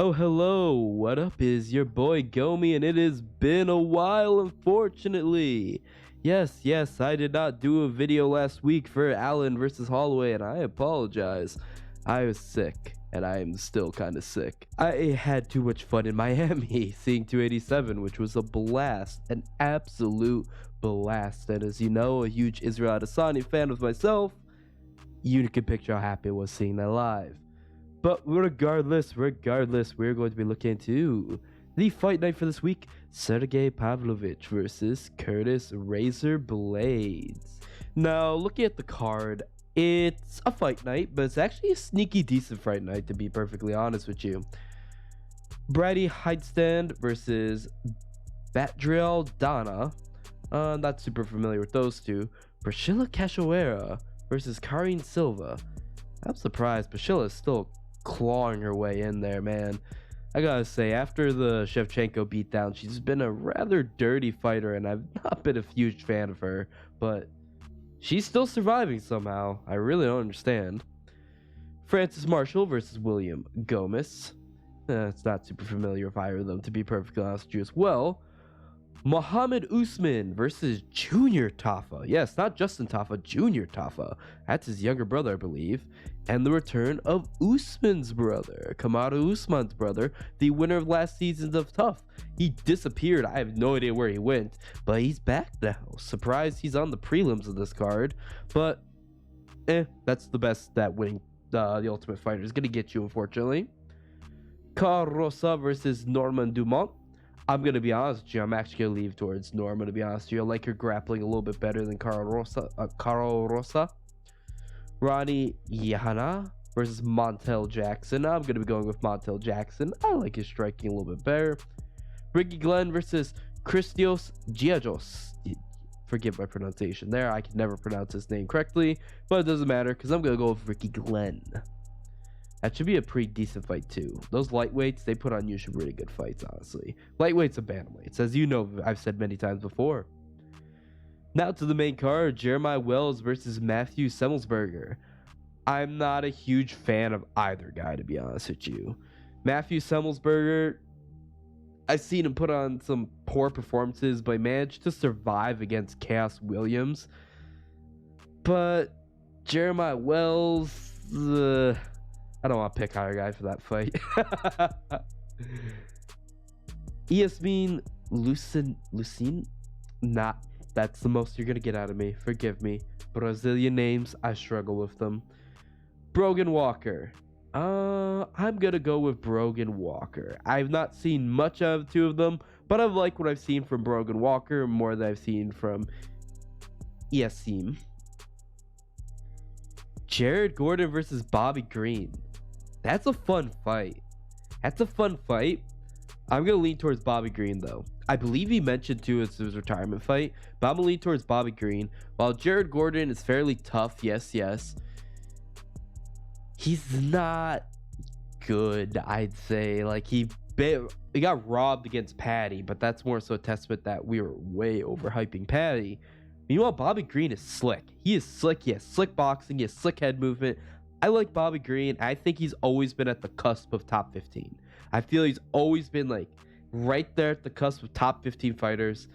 Oh, hello. What up is your boy Gomi, and it has been a while, unfortunately. Yes, I did not do a video last week for Allen versus Holloway, and I apologize. I was sick, and I am still kind of sick. I had too much fun in Miami seeing 287, which was a blast, an absolute blast. And as you know, a huge Israel Adesanya fan of myself, you can picture how happy I was seeing that live. But regardless, we're going to be looking into the fight night for this week. Sergei Pavlovich versus Curtis Razor Blaydes. Now, looking at the card, it's a fight night, but it's actually a sneaky decent fight night, to be perfectly honest with you. Brady Heidstand versus Batriel Dana. Not super familiar with those two. Priscilla Cachoeira versus Karine Silva. I'm surprised Priscilla is still clawing her way in there, man. I gotta say, after the Shevchenko beatdown, she's been a rather dirty fighter, and I've not been a huge fan of her, but she's still surviving somehow. I really don't understand. Francis Marshall versus William Gomez. It's not super familiar with either of them, to be perfectly honest with you as well. Muhammad Usman versus Junior Tafa. Yes, not Justin Tafa, Junior Tafa. That's his younger brother, I believe. And the return of Usman's brother, Kamaru Usman's brother, the winner of last season's of Tough. He disappeared. I have no idea where he went, but he's back now. Surprised he's on the prelims of this card, but that's the best that winning the Ultimate Fighter is going to get you, unfortunately. Carl Rosa versus Norman Dumont. I'm going to be honest with you. I'm actually going to leave towards Norma, to be honest with you. I like her grappling a little bit better than Carl Rosa. Ronnie Yahana versus Montel Jackson. I'm going to be going with Montel Jackson. I like his striking a little bit better. Ricky Glenn versus Christios Giajos. Forgive my pronunciation there. I can never pronounce his name correctly, but it doesn't matter because I'm going to go with Ricky Glenn. That should be a pretty decent fight too. Those lightweights, they put on usually really good fights, honestly. Lightweights and bantamweights, as you know, I've said many times before. Now to the main card, Jeremiah Wells versus Matthew Semmelsberger. I'm not a huge fan of either guy, to be honest with you. Matthew Semmelsberger, I've seen him put on some poor performances, but he managed to survive against Chaos Williams. But Jeremiah Wells, I don't want to pick either guy for that fight. Yasmin Lucine? Nah, that's the most you're going to get out of me. Forgive me. Brazilian names, I struggle with them. Brogan Walker. I'm going to go with Brogan Walker. I've not seen much of the two of them, but I've liked what I've seen from Brogan Walker more than I've seen from Yasim. Jared Gordon versus Bobby Green. That's a fun fight. I'm going to lean towards Bobby Green, though. I believe he mentioned, too, it's his retirement fight, but I'm going to lean towards Bobby Green. While Jared Gordon is fairly tough, yes, he's not good, I'd say. Like, he got robbed against Patty, but that's more so a testament that we were way overhyping Patty. Meanwhile, Bobby Green is slick. He is slick. He has slick boxing. He has slick head movement. I like Bobby Green. I think he's always been at the cusp of top 15. I feel he's always been like right there at the cusp of top 15 fighters.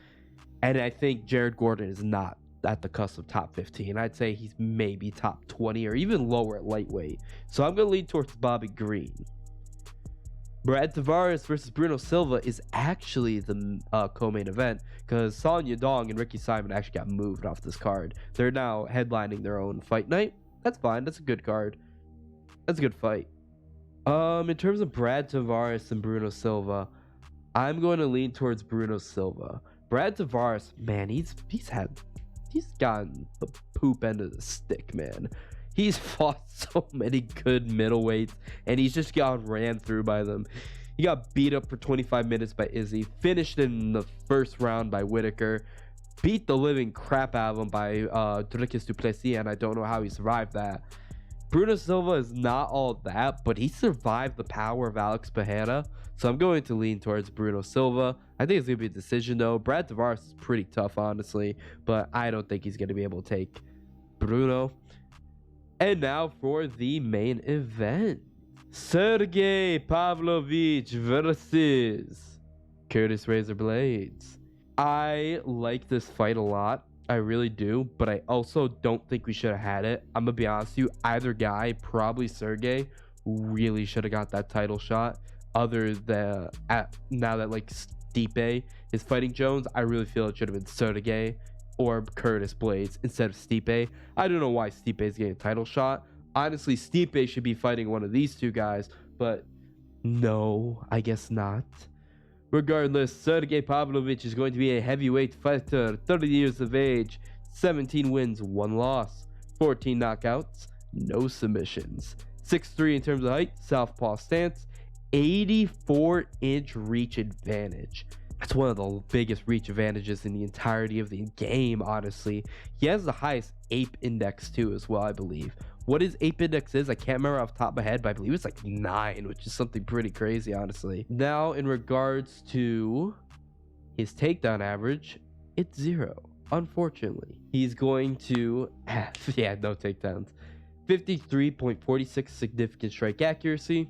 And I think Jared Gordon is not at the cusp of top 15. I'd say he's maybe top 20 or even lower at lightweight. So I'm going to lean towards Bobby Green. Brad Tavares versus Bruno Silva is actually the co-main event because Son Yadong and Ricky Simon actually got moved off this card. They're now headlining their own fight night. That's fine. That's a good card. That's a good fight. In terms of Brad Tavares and Bruno Silva, I'm going to lean towards Bruno Silva. Brad Tavares, man, he's gotten the poop end of the stick, man. He's fought so many good middleweights, and he's just got ran through by them. He got beat up for 25 minutes by Izzy, finished in the first round by Whitaker, beat the living crap out of him by Dricus du Plessis, and I don't know how he survived that. Bruno Silva is not all that, but he survived the power of Alex Pereira, so I'm going to lean towards Bruno Silva. I think it's going to be a decision, though. Brad Tavares is pretty tough, honestly, but I don't think he's going to be able to take Bruno. And now for the main event. Sergei Pavlovich versus Curtis Razor Blaydes. I like this fight a lot. I really do, but I also don't think we should have had it. I'm gonna be honest with you, either guy, probably Sergey, really should have got that title shot. Other than now that like Stipe is fighting Jones, I really feel it should have been Sergey or Curtis Blaydes instead of Stipe. I don't know why Stipe is getting a title shot. Honestly, Stipe should be fighting one of these two guys, but no, I guess not. Regardless, Sergei Pavlovich is going to be a heavyweight fighter, 30 years of age, 17 wins, 1 loss, 14 knockouts, no submissions. 6'3" in terms of height, southpaw stance, 84-inch reach advantage. That's one of the biggest reach advantages in the entirety of the game, honestly. He has the highest ape index too as well, I believe. What his ape index is, I can't remember off the top of my head, but I believe it's like 9, which is something pretty crazy, honestly. Now, in regards to his takedown average, it's 0, unfortunately. He's going to have, no takedowns. 53.46 significant strike accuracy,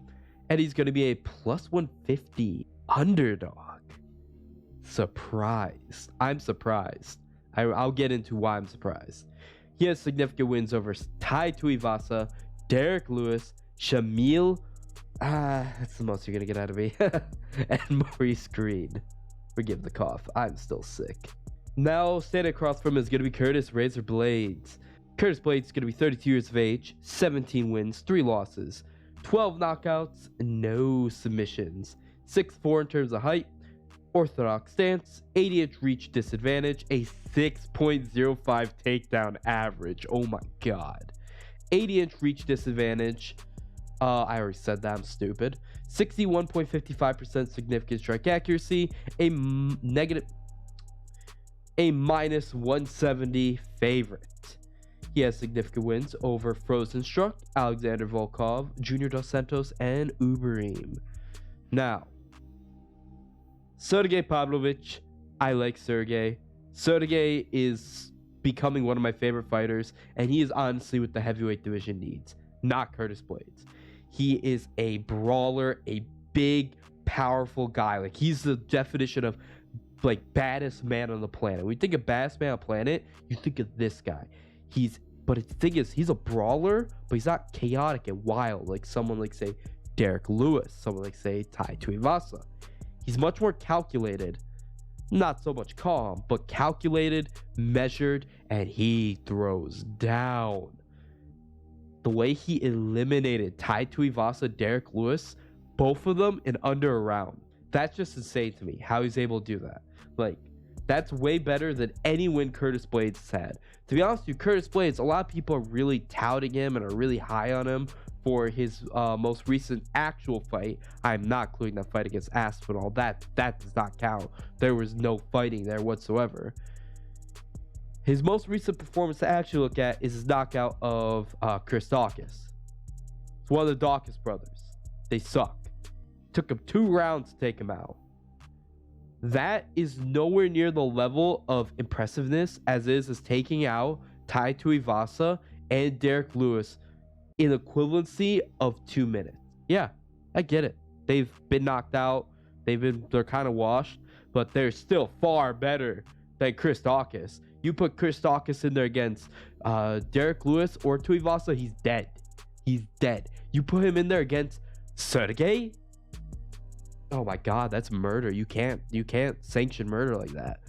and he's going to be a plus 150 underdog. Surprised. I'm surprised. I'll get into why I'm surprised. He has significant wins over Tai Tuivasa, Derek Lewis, Shamil, that's the most you're gonna get out of me, and Maurice Green. Forgive the cough, I'm still sick. Now, standing across from him is gonna be Curtis Razor Blaydes. Curtis Blaydes is gonna be 32 years of age, 17 wins, 3 losses, 12 knockouts, no submissions. 6'4" in terms of height, orthodox stance, 80-inch reach disadvantage, a 6.05 takedown average. Oh my god. 80-inch reach disadvantage. I already said that, I'm stupid. 61.55% significant strike accuracy, a minus 170 favorite. He has significant wins over Frozen Struck, Alexander Volkov, Junior Dos Santos, and Uberim. Now, Sergei Pavlovich, I like Sergei. Sergei is becoming one of my favorite fighters, and he is honestly what the heavyweight division needs, not Curtis Blaydes. He is a brawler, a big, powerful guy. Like, he's the definition of, like, baddest man on the planet. When you think of baddest man on the planet, you think of this guy. But the thing is, he's a brawler, but he's not chaotic and wild like someone like, say, Derek Lewis, someone like, say, Tai Tuivasa. He's much more calculated, not so much calm, but calculated, measured, and he throws down. The way he eliminated Tai Tuivasa, Derek Lewis, both of them in under a round. That's just insane to me, how he's able to do that. Like, that's way better than any win Curtis Blaydes has had. To be honest with you, Curtis Blaydes, a lot of people are really touting him and are really high on him for his most recent actual fight. I'm not including that fight against Aspinall. That does not count. There was no fighting there whatsoever. His most recent performance to actually look at is his knockout of Chris Dawkins. It's one of the Dawkins brothers. They suck. Took him 2 rounds to take him out. That is nowhere near the level of impressiveness as taking out Tai Tuivasa and Derek Lewis in equivalency of 2 minutes. Yeah, I get it. They've been knocked out. They're kind of washed, but they're still far better than Chris Dawkins. You put Chris Dawkins in there against Derek Lewis or Tuivasa, he's dead. He's dead. You put him in there against Sergei? Oh my god, that's murder. You can't sanction murder like that.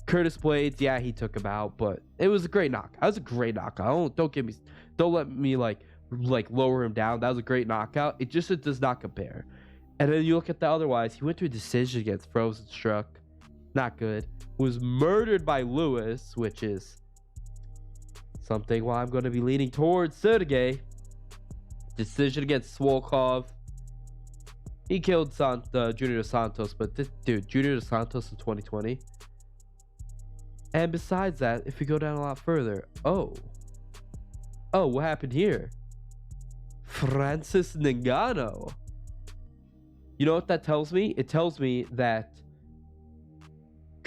Curtis Blaydes, yeah, he took him out, but it was a great knockout. That was a great knockout. Don't let me like lower him down. That was a great knockout. It does not compare. And then you look at the otherwise, he went to a decision against Frozen Struck. Not good. Was murdered by Lewis, which is something why I'm going to be leaning towards Sergei. Decision against Swolkov. He killed Junior Dos Santos, but Junior Dos Santos in 2020. And besides that, if we go down a lot further, oh, what happened here? Francis— you know what that tells me? It tells me that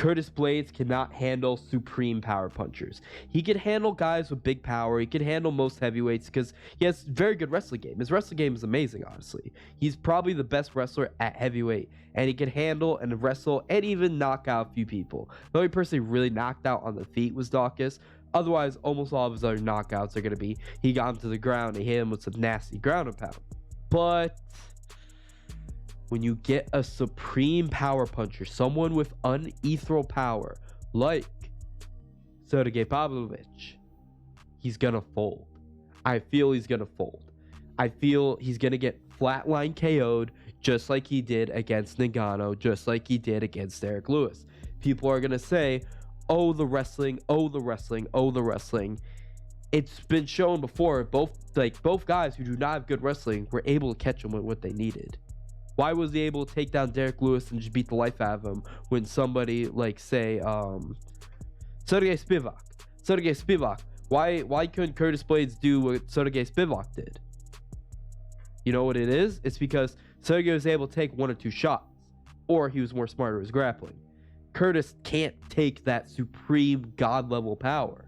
Curtis Blaydes cannot handle supreme power punchers. He can handle guys with big power. He can handle most heavyweights because he has very good wrestling game. His wrestling game is amazing, honestly. He's probably the best wrestler at heavyweight, and he can handle and wrestle and even knock out a few people. The only person he really knocked out on the feet was Dawkins. Otherwise, almost all of his other knockouts are going to be he got him to the ground and hit him with some nasty ground and pound. But when you get a supreme power puncher, someone with unethereal power, like Sergei Pavlovich, he's going to fold. I feel he's going to fold. I feel he's going to get flatline KO'd just like he did against Ngannou, just like he did against Derek Lewis. People are going to say, oh, the wrestling, oh, the wrestling, oh, the wrestling. It's been shown before, both guys who do not have good wrestling were able to catch him with what they needed. Why was he able to take down Derek Lewis and just beat the life out of him when somebody like, say, Sergei Spivak? Why couldn't Curtis Blaydes do what Sergei Spivak did? You know what it is? It's because Sergei was able to take 1 or 2 shots, or he was more smarter with his grappling. Curtis can't take that supreme god level power,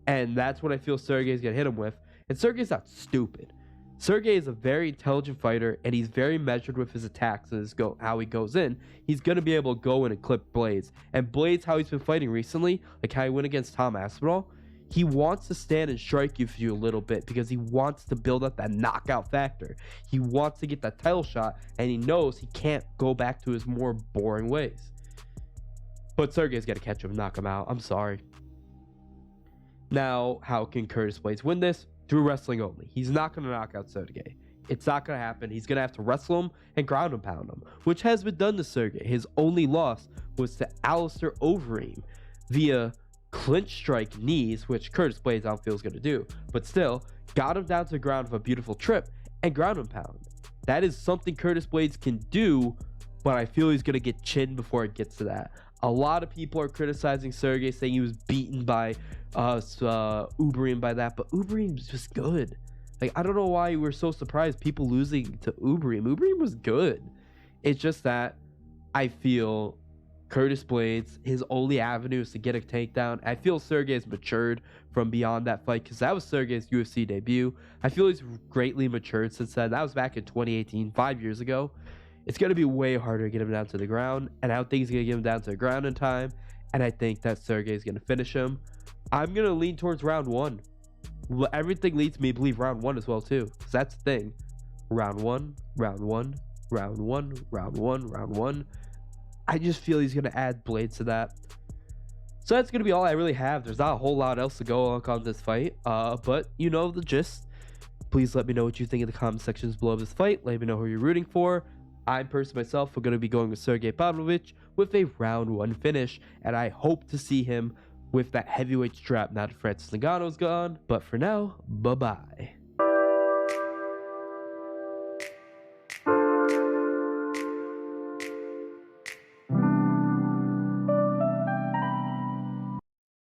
and that's what I feel Sergei's gonna hit him with. And Sergei's not stupid. Sergei is a very intelligent fighter, and he's very measured with his attacks and how he goes in. He's going to be able to go in and clip Blaydes. And Blaydes, how he's been fighting recently, like how he went against Tom Aspinall, he wants to stand and strike you for you a little bit because he wants to build up that knockout factor. He wants to get that title shot, and he knows he can't go back to his more boring ways. But Sergei's got to catch him and knock him out. I'm sorry. Now, how can Curtis Blaydes win this? Through wrestling only. He's not going to knock out Sergei. It's not going to happen. He's going to have to wrestle him and ground and pound him, which has been done to Sergei. His only loss was to Alistair Overeem via clinch strike knees, which Curtis Blaydes I don't feel is going to do, but still got him down to the ground with a beautiful trip and ground and pound. That is something Curtis Blaydes can do, but I feel he's going to get chinned before it gets to that. A lot of people are criticizing Sergei, saying he was beaten by Overeem by that, but Overeem's just good. Like, I don't know why we're so surprised people losing to Overeem. Overeem was good. It's just that I feel Curtis Blaydes, his only avenue is to get a takedown. I feel Sergei's matured from beyond that fight because that was Sergei's UFC debut. I feel he's greatly matured since then. That was back in 2018, 5 years ago. It's going to be way harder to get him down to the ground, and I don't think he's going to get him down to the ground in time, and I think that Sergei's going to finish him. I'm going to lean towards round 1. Everything leads me to believe round 1 as well, too, because that's the thing. Round 1, round 1, round 1, round 1, round 1. I just feel he's going to add Blaydes to that. So that's going to be all I really have. There's not a whole lot else to go on this fight, but you know the gist. Please let me know what you think in the comment sections below this fight. Let me know who you're rooting for. I personally myself are going to be going with Sergei Pavlovich with a round 1 finish, and I hope to see him with that heavyweight strap now that Francis Ngannou's gone. But for now, bye-bye.